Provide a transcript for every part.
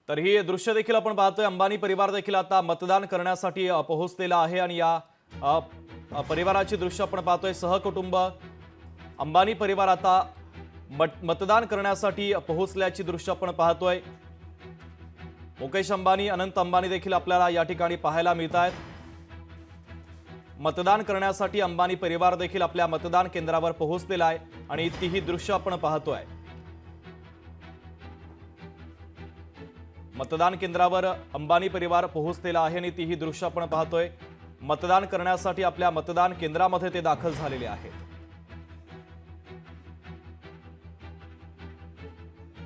तर ही दृश्य देखील आपण पाहतोय। अंबानी परिवार देखील आता मतदान करण्यासाठी पोहोचलेला आहे आणि या परिवाराची दृश्य आपण पाहतोय। सहकुटुंब अंबानी परिवार आता मतदान करण्यासाठी पोहोचल्याची दृश्य आपण पाहतोय। मुकेश अंबानी, अनंत अंबानी देखील आपल्याला या ठिकाणी पाहायला मिळतात। मतदान करण्यासाठी अंबानी परिवार देखील आपल्या मतदान केंद्रावर पोहोचलेला आहे आणि तीही दृश्य आपण पाहतोय। मतदान केंद्रावर अंबानी परिवार पोहोचलेला आहे आणि तीही दृश्य आपण पाहतोय। मतदान करण्यासाठी आपल्या मतदान केंद्रामध्ये ते दाखल झालेले आहेत।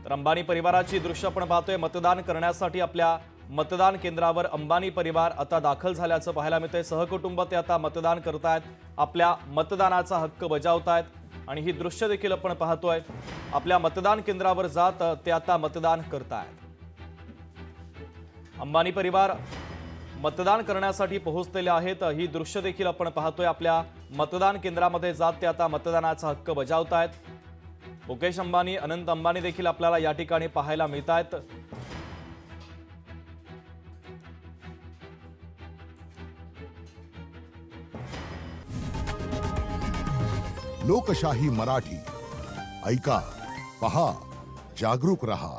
तर अंबानी परिवाराची दृश्य आपण पाहतोय। मतदान करण्यासाठी आपल्या मतदान केंद्रावर अंबानी परिवार आता दाखल झाल्याचं पाहायला मिळतंय। सहकुटुंब ते आता मतदान करतायत, आपल्या मतदानाचा हक्क बजावतायत आणि ही दृश्य देखील आपण पाहतोय। आपल्या मतदान केंद्रावर जात ते आता मतदान करतायत। अंबानी परिवार मतदान करण्यासाठी पोहोचलेले आहेत। ही दृश्य देखील आपण पाहतोय। आपल्या मतदान केंद्रामध्ये जात ते आता मतदानाचा हक्क बजावतायत। मुकेश अंबानी, अनंत अंबानी देखील आपल्याला या ठिकाणी पाहायला मिळतात। लोकशाही मराठी ऐका, पहा, जागरूक रहा।